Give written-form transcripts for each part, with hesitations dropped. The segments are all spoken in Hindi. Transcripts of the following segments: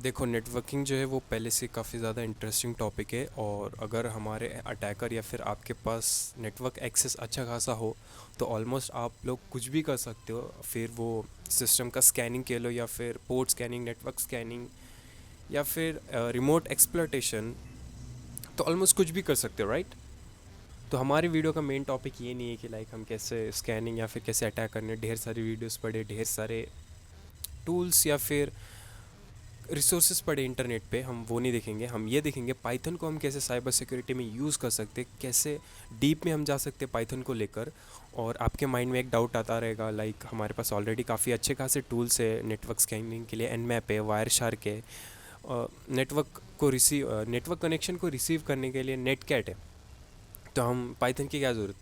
देखो, नेटवर्किंग जो है वो पहले से काफ़ी ज़्यादा इंटरेस्टिंग टॉपिक है। और अगर हमारे अटैकर या फिर आपके पास नेटवर्क एक्सेस अच्छा खासा हो तो ऑलमोस्ट आप लोग कुछ भी कर सकते हो। फिर वो सिस्टम का स्कैनिंग कह लो या फिर पोर्ट स्कैनिंग, नेटवर्क स्कैनिंग या फिर रिमोट एक्सप्लॉयटेशन, तो ऑलमोस्ट कुछ भी कर सकते हो, राइट। तो हमारी वीडियो का मेन टॉपिक ये नहीं है कि लाइक हम कैसे स्कैनिंग या फिर कैसे अटैक करने, ढेर सारी वीडियोस पढ़े, ढेर सारे टूल्स या फिर रिसोर्सेज पड़े इंटरनेट पे, हम वो नहीं देखेंगे। हम ये देखेंगे पाइथन को हम कैसे साइबर सिक्योरिटी में यूज़ कर सकते, कैसे डीप में हम जा सकते पाइथन को लेकर। और आपके माइंड में एक डाउट आता रहेगा, लाइक हमारे पास ऑलरेडी काफ़ी अच्छे खासे टूल्स है नेटवर्क स्कैनिंग के लिए, एनमैप है, वायर शार्क है, नेटवर्क कनेक्शन को रिसीव करने के लिए नेटकैट है, तो हम पाइथन की क्या ज़रूरत।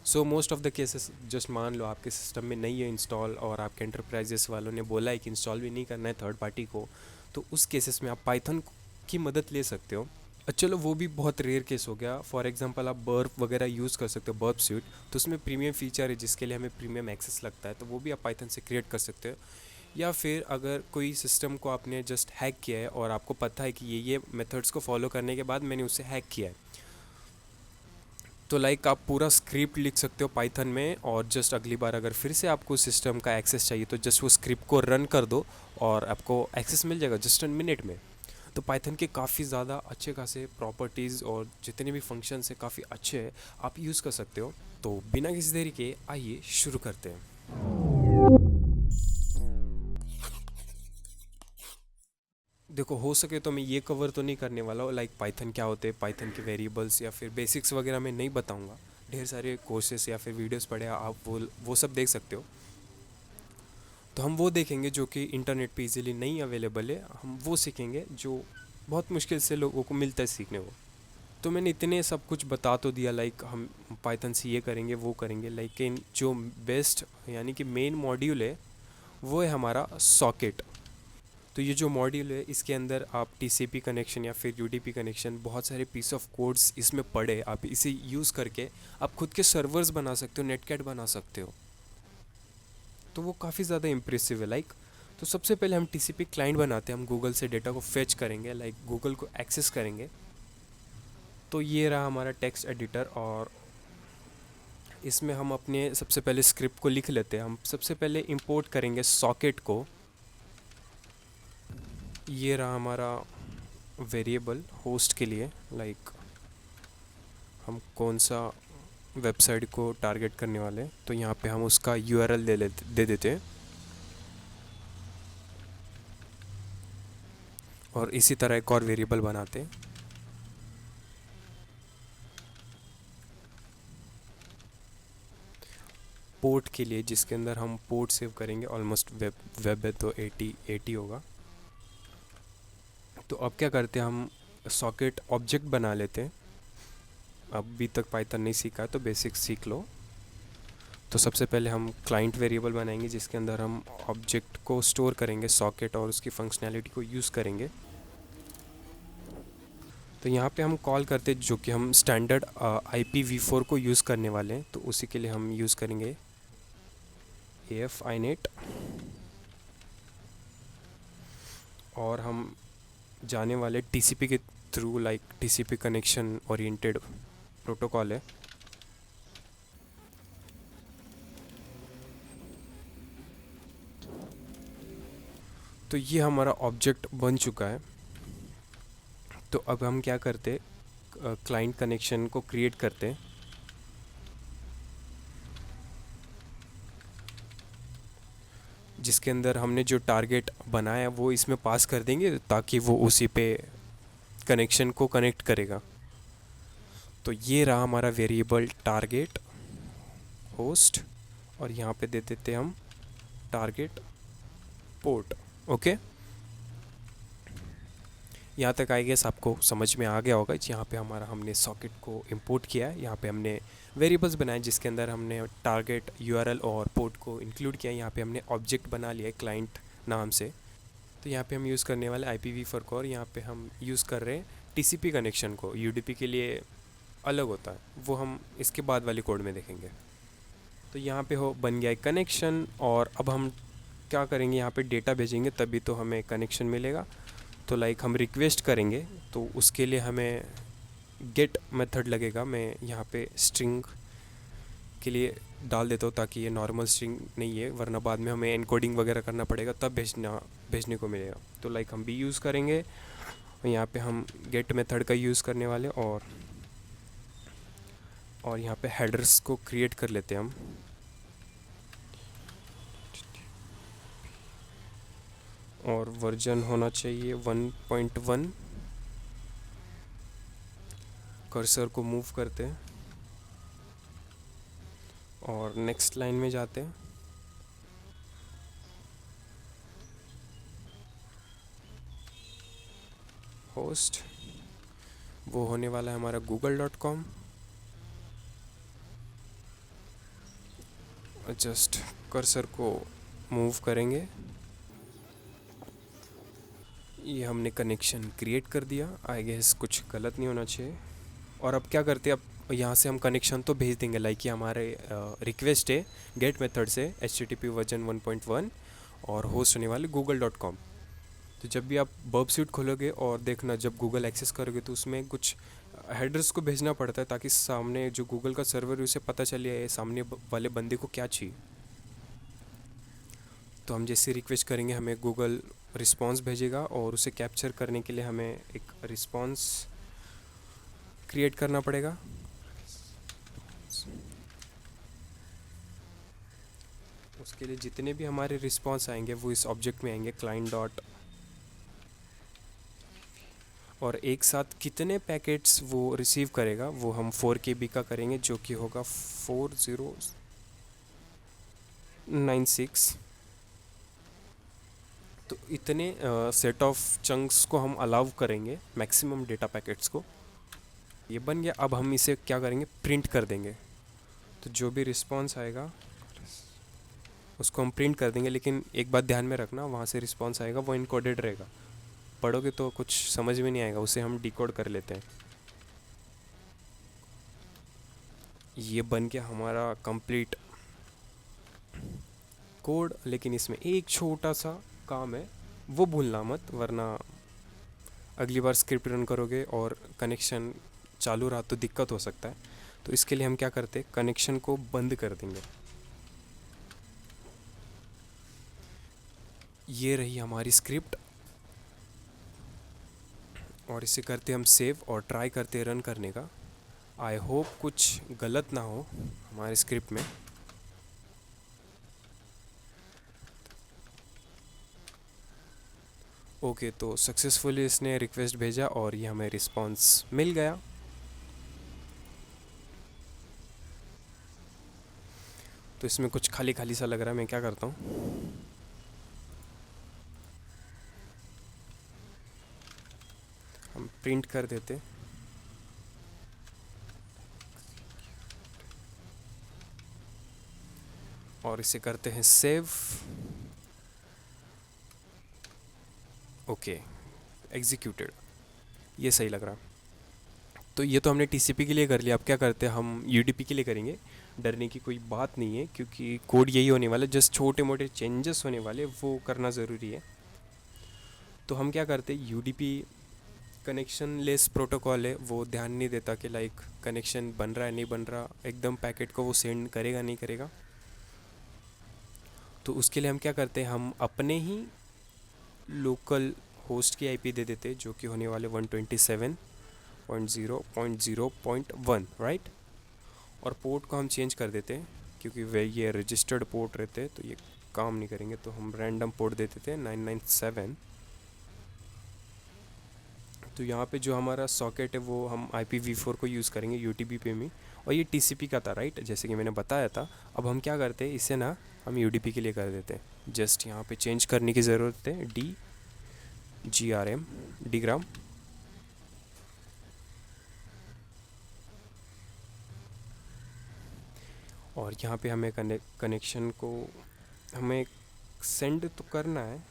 So most of the cases, just मान लो आपके सिस्टम में नहीं है इंस्टॉल और आपके एंटरप्राइजेस वालों ने बोला है कि इंस्टॉल भी नहीं करना है थर्ड पार्टी को, तो उस केसेस में आप पाइथन की मदद ले सकते हो। चलो वो भी बहुत रेयर केस हो गया। फॉर एग्जांपल आप बर्प वगैरह यूज़ कर सकते हो, बर्प स्यूट, तो उसमें प्रीमियम फीचर है जिसके लिए हमें प्रीमियम एक्सेस लगता है, तो वो भी आप पाइथन से क्रिएट कर सकते हो। या फिर अगर कोई सिस्टम को आपने जस्ट हैक किया है और आपको पता है कि ये मेथड्स को फॉलो करने के बाद मैंने उसे हैक किया है, तो लाइक आप पूरा स्क्रिप्ट लिख सकते हो पाइथन में, और जस्ट अगली बार अगर फिर से आपको सिस्टम का एक्सेस चाहिए तो जस्ट वो स्क्रिप्ट को रन कर दो और आपको एक्सेस मिल जाएगा जस्ट 1 मिनट में। तो पाइथन के काफ़ी ज़्यादा अच्छे खासे प्रॉपर्टीज़ और जितने भी फंक्शंस हैं काफ़ी अच्छे हैं, आप यूज़ कर सकते हो। तो बिना किसी देरी के आइए शुरू करते हैं। देखो, हो सके तो मैं ये कवर तो नहीं करने वाला हूँ लाइक पाइथन क्या होते हैं, पाइथन के वेरिएबल्स या फिर बेसिक्स वगैरह मैं नहीं बताऊँगा। ढेर सारे कोर्सेस या फिर वीडियोस पढ़े, आप वो सब देख सकते हो। तो हम वो देखेंगे जो कि इंटरनेट पे इजीली नहीं अवेलेबल है, हम वो सीखेंगे जो बहुत मुश्किल से लोगों को मिलता है सीखने को। तो मैंने इतने सब कुछ बता तो दिया, लाइक हम पाइथन से ये करेंगे वो करेंगे, लेकिन जो बेस्ट यानी कि मेन मॉड्यूल है वो है हमारा सॉकेट। तो ये जो मॉड्यूल है इसके अंदर आप टीसीपी कनेक्शन या फिर यूडीपी कनेक्शन, बहुत सारे पीस ऑफ कोड्स इसमें पड़े, आप इसे यूज़ करके आप खुद के सर्वर्स बना सकते हो, नेटकैट बना सकते हो। तो वो काफ़ी ज़्यादा इम्प्रेसिव है लाइक। तो सबसे पहले हम टीसीपी क्लाइंट बनाते हैं, हम गूगल से डेटा को फेच करेंगे, लाइक गूगल को एक्सेस करेंगे। तो ये रहा हमारा टेक्स्ट एडिटर, और इसमें हम अपने सबसे पहले स्क्रिप्ट को लिख लेते हैं। हम सबसे पहले इंपोर्ट करेंगे सॉकेट को। ये रहा हमारा वेरिएबल होस्ट के लिए, लाइक हम कौन सा वेबसाइट को टारगेट करने वाले हैं, तो यहाँ पे हम उसका यूआरएल दे देते हैं। और इसी तरह एक और वेरिएबल बनाते हैं। पोर्ट के लिए, जिसके अंदर हम पोर्ट सेव करेंगे, ऑलमोस्ट वेब है तो 80 होगा। तो अब क्या करते हैं, हम सॉकेट ऑब्जेक्ट बना लेते हैं। अभी तक पाइथन नहीं सीखा है तो बेसिक सीख लो। तो सबसे पहले हम क्लाइंट वेरिएबल बनाएंगे जिसके अंदर हम ऑब्जेक्ट को स्टोर करेंगे, सॉकेट, और उसकी फंक्शनैलिटी को यूज़ करेंगे। तो यहाँ पे हम कॉल करते, जो कि हम स्टैंडर्ड IPv4 को यूज़ करने वाले हैं, तो उसी के लिए हम यूज़ करेंगे AF inet। और हम जाने वाले TCP के through, like TCP connection oriented protocol है। तो ये हमारा ऑब्जेक्ट बन चुका है। तो अब हम क्या करते, क्लाइंट कनेक्शन को क्रिएट करते हैं, जिसके अंदर हमने जो टारगेट बनाया वो इसमें पास कर देंगे ताकि वो उसी पे कनेक्शन को कनेक्ट करेगा। तो ये रहा हमारा वेरिएबल टारगेट होस्ट, और यहाँ पे दे देते हम टारगेट पोर्ट। ओके, यहाँ तक आई गेस आपको समझ में आ गया होगा। यहाँ पे हमारा हमने सॉकेट को इंपोर्ट किया है, यहाँ पे हमने वेरिएबल्स बनाए जिसके अंदर हमने टारगेट, यूआरएल और पोर्ट को इंक्लूड किया। यहाँ पे हमने ऑब्जेक्ट बना लिया है क्लाइंट नाम से। तो यहाँ पे हम यूज़ करने वाले IPv4 को, और यहाँ पे हम यूज़ कर रहे हैं TCP कनेक्शन को। UDP के लिए अलग होता है, वो हम इसके बाद वाले कोड में देखेंगे। तो यहाँ पे हो बन गया एक कनेक्शन, और अब हम क्या करेंगे, यहाँ पे डेटा भेजेंगे तभी तो हमें कनेक्शन मिलेगा। तो लाइक हम रिक्वेस्ट करेंगे तो उसके लिए हमें गेट मेथड लगेगा। मैं यहाँ पे स्ट्रिंग के लिए डाल देता हूँ ताकि ये नॉर्मल स्ट्रिंग नहीं है, वरना बाद में हमें एनकोडिंग वगैरह करना पड़ेगा तब भेजने को मिलेगा। तो लाइक हम भी यूज़ करेंगे और यहाँ पे हम गेट मेथड का यूज़ करने वाले। और यहाँ पे हेडर्स को क्रिएट कर लेते हैं हम। और वर्जन होना चाहिए 1.1। कर्सर को मूव करते हैं और नेक्स्ट लाइन में जाते हैं। होस्ट वो होने वाला है हमारा google.com। जस्ट कर्सर को मूव करेंगे, ये हमने कनेक्शन क्रिएट कर दिया। आई गेस कुछ गलत नहीं होना चाहिए। और अब क्या करते हैं, अब यहाँ से हम कनेक्शन तो भेज देंगे, लाइक ये हमारे रिक्वेस्ट है गेट मेथड से HTTP वर्जन 1.1 और होस्ट होने वाले google.com। तो जब भी आप बर्ब स्यूट खोलोगे और देखना जब गूगल एक्सेस करोगे तो उसमें कुछ हेडर्स को भेजना पड़ता है ताकि सामने जो गूगल का सर्वर है उसे पता चले सामने वाले बंदे को क्या चाहिए। तो हम जैसे रिक्वेस्ट करेंगे हमें गूगल रिस्पॉन्स भेजेगा और उसे कैप्चर करने के लिए हमें एक रिस्पॉन्स क्रिएट करना पड़ेगा। उसके लिए जितने भी हमारे रिस्पॉन्स आएंगे वो इस ऑब्जेक्ट में आएंगे क्लाइंट डॉट। और एक साथ कितने पैकेट्स वो रिसीव करेगा वो हम 4 KB का करेंगे, जो कि होगा 4096। तो इतने सेट ऑफ चंक्स को हम अलाउ करेंगे, मैक्सिमम डेटा पैकेट्स को। ये बन गया। अब हम इसे क्या करेंगे, प्रिंट कर देंगे। तो जो भी रिस्पॉन्स आएगा उसको हम प्रिंट कर देंगे, लेकिन एक बात ध्यान में रखना, वहाँ से रिस्पॉन्स आएगा वो इनकोडेड रहेगा, पढ़ोगे तो कुछ समझ में नहीं आएगा, उसे हम डिकोड कर लेते हैं। ये बन गया हमारा कंप्लीट कोड। लेकिन इसमें एक छोटा सा काम है, वो भूलना मत, वरना अगली बार स्क्रिप्ट रन करोगे और कनेक्शन चालू रहा तो दिक्कत हो सकता है। तो इसके लिए हम क्या करते हैं, कनेक्शन को बंद कर देंगे। ये रही हमारी स्क्रिप्ट और इसे करते हम सेव और ट्राई करते रन करने का। आई होप कुछ गलत ना हो हमारे स्क्रिप्ट में। ओके, तो सक्सेसफुली इसने रिक्वेस्ट भेजा और ये हमें रिस्पॉन्स मिल गया। तो इसमें कुछ खाली खाली सा लग रहा है, मैं क्या करता हूँ, हम प्रिंट कर देते और इसे करते हैं सेव। ओके, एग्जीक्यूटेड, ये सही लग रहा। तो ये तो हमने TCP के लिए कर लिया। अब क्या करते हैं, हम UDP के लिए करेंगे। डरने की कोई बात नहीं है क्योंकि कोड यही होने वाला, जस्ट छोटे मोटे चेंजेस होने वाले, वो करना ज़रूरी है। तो हम क्या करते हैं, UDP कनेक्शन लेस प्रोटोकॉल है, वो ध्यान नहीं देता कि लाइक कनेक्शन बन रहा है नहीं बन रहा, एकदम पैकेट को वो सेंड करेगा नहीं करेगा। तो उसके लिए हम क्या करते हैं, हम अपने ही लोकल होस्ट की IP दे देते, जो कि होने वाले 127.0.0.1, राइट। और पोर्ट को हम चेंज कर देते हैं क्योंकि वे ये रजिस्टर्ड पोर्ट रहते हैं तो ये काम नहीं करेंगे, तो हम रैंडम पोर्ट दे देते हैं 997। तो यहाँ पे जो हमारा सॉकेट है वो हम IPv4 को यूज़ करेंगे UDP पे में, और ये TCP का था, राइट, जैसे कि मैंने बताया था। अब हम क्या करते हैं, इसे ना हम UDP के लिए कर देते हैं। जस्ट यहाँ पे चेंज करने की ज़रूरत है, DGRM। और यहाँ पे हमें कनेक्शन को हमें सेंड तो करना है।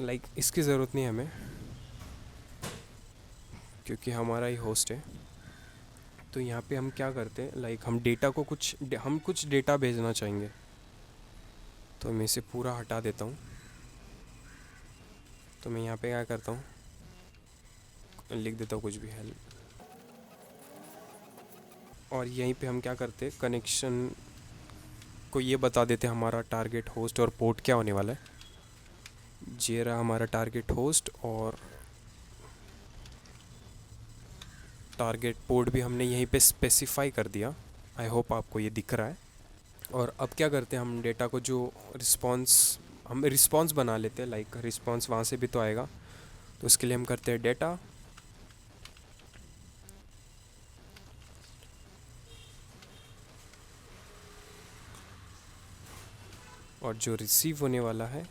लाइक इसकी ज़रूरत नहीं है हमें क्योंकि हमारा ही होस्ट है। तो यहाँ पे हम क्या करते हैं, लाइक हम डेटा को हम कुछ डेटा भेजना चाहेंगे, तो मैं इसे पूरा हटा देता हूँ। तो मैं यहाँ पे क्या करता हूँ, लिख देता हूँ कुछ भी हेल्प, और यहीं पे हम क्या करते हैं, कनेक्शन को ये बता देते हैं हमारा टारगेट होस्ट और पोर्ट क्या होने वाला है। ये रहा हमारा टारगेट होस्ट, और टारगेट पोर्ट भी हमने यहीं पे स्पेसिफाई कर दिया। आई होप आपको ये दिख रहा है। और अब क्या करते हैं, हम डेटा को जो हम रिस्पॉन्स बना लेते हैं, लाइक रिस्पॉन्स वहाँ से भी तो आएगा। तो उसके लिए हम करते हैं डेटा, और जो रिसीव होने वाला है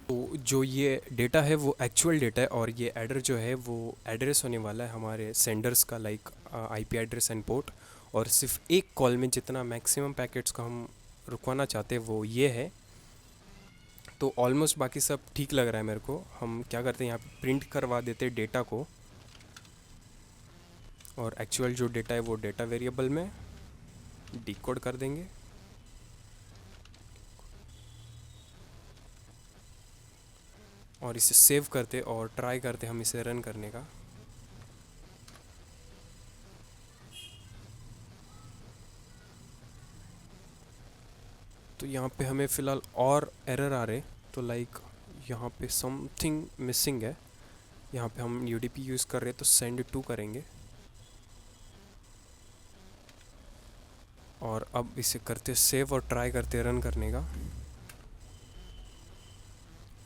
तो जो ये डेटा है वो एक्चुअल डेटा है, और ये एडर जो है वो एड्रेस होने वाला है हमारे सेंडर्स का, like IP address and port. और सिर्फ एक कॉल में जितना मैक्सिमम पैकेट्स को हम रुकवाना चाहते हैं वो ये है। तो ऑलमोस्ट बाकी सब ठीक लग रहा है मेरे को। हम क्या करते हैं, यहाँ पे प्रिंट करवा देते हैं डेटा को, और एक्चुअल जो डेटा है वो डेटा वेरिएबल में डिकोड कर देंगे। और इसे सेव करते और ट्राई करते हम इसे रन करने का। तो यहाँ पे हमें फ़िलहाल और एरर आ रहे, तो लाइक यहाँ पे समथिंग मिसिंग है। यहाँ पे हम यूडीपी यूज़ कर रहे हैं तो सेंड टू करेंगे, और अब इसे करते सेव और ट्राई करते रन करने का।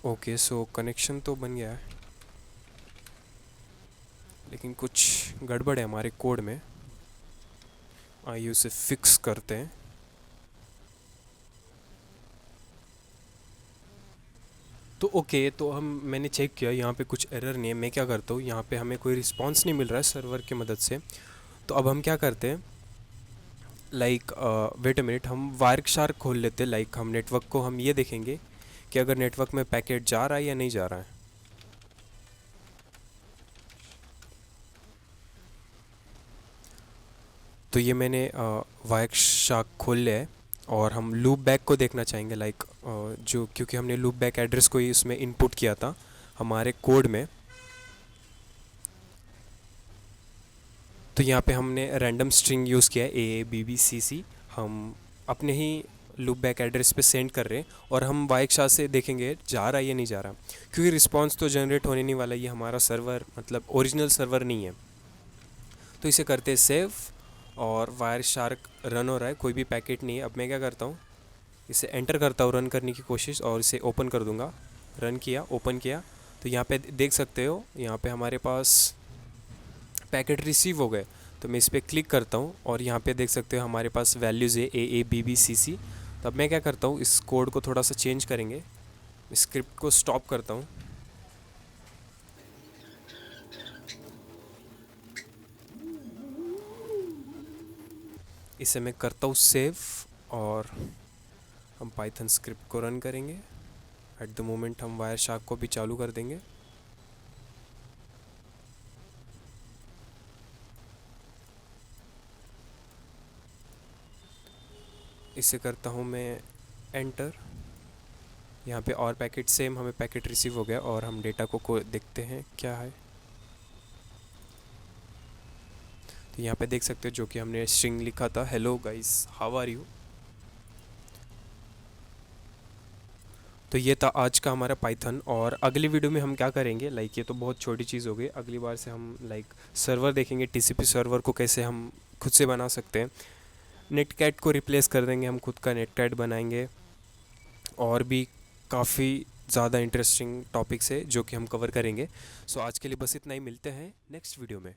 ओके, सो कनेक्शन तो बन गया है, लेकिन कुछ गड़बड़ है हमारे कोड में। आइए उसे फिक्स करते हैं। तो ओके, तो मैंने चेक किया यहाँ पे कुछ एरर नहीं है। मैं क्या करता हूँ, यहाँ पे हमें कोई रिस्पांस नहीं मिल रहा है सर्वर की मदद से। तो अब हम क्या करते हैं, लाइक वेट अ मिनट, हम वायर शार्क खोल लेते हैं। लाइक हम नेटवर्क को हम ये देखेंगे कि अगर नेटवर्क में पैकेट जा रहा है या नहीं जा रहा है। तो ये मैंने वायर शार्क खोल लिया है, और हम लूप बैक को देखना चाहेंगे, लाइक जो, क्योंकि हमने लूप बैक एड्रेस को ही उसमें इनपुट किया था हमारे कोड में। तो यहाँ पे हमने रैंडम स्ट्रिंग यूज़ किया है AABBCC। हम अपने ही लूप बैक एड्रेस पे सेंड कर रहे हैं, और हम वाइक्शा से देखेंगे जा रहा है या नहीं जा रहा, क्योंकि रिस्पांस तो जनरेट होने नहीं वाला। ये हमारा सर्वर मतलब ओरिजिनल सर्वर नहीं है। तो इसे करते हैं सेव, और वायर शार्क रन हो रहा है, कोई भी पैकेट नहीं है। अब मैं क्या करता हूँ, इसे एंटर करता हूँ रन करने की कोशिश, और इसे ओपन कर दूँगा। रन किया, ओपन किया, तो यहाँ पे देख सकते हो, यहाँ पे हमारे पास पैकेट रिसीव हो गए। तो मैं इस पर क्लिक करता हूँ, और यहाँ पे देख सकते हो हमारे पास वैल्यूज़ है AABBCC। तो अब मैं क्या करता हूँ, इस कोड को थोड़ा सा चेंज करेंगे, स्क्रिप्ट को स्टॉप करता हूँ, इसे मैं करता हूँ सेव, और हम पाइथन स्क्रिप्ट को रन करेंगे। एट द मोमेंट हम वायर शार्क को भी चालू कर देंगे। इसे करता हूँ मैं एंटर। यहाँ पे और पैकेट सेम, हमें पैकेट रिसीव हो गया, और हम डेटा को देखते हैं क्या है। तो यहाँ पे देख सकते हो जो कि हमने स्ट्रिंग लिखा था, hello guys how are you. तो ये था आज का हमारा पाइथन। और अगली वीडियो में हम क्या करेंगे, लाइक ये तो बहुत छोटी चीज़ हो गई, अगली बार से हम लाइक सर्वर देखेंगे, TCP सर्वर को कैसे हम खुद से बना सकते हैं। नेटकैट को रिप्लेस कर देंगे, हम खुद का नेटकैट बनाएंगे, और भी काफ़ी ज़्यादा इंटरेस्टिंग टॉपिक्स है जो कि हम कवर करेंगे। सो आज के लिए बस इतना ही, मिलते हैं नेक्स्ट वीडियो में।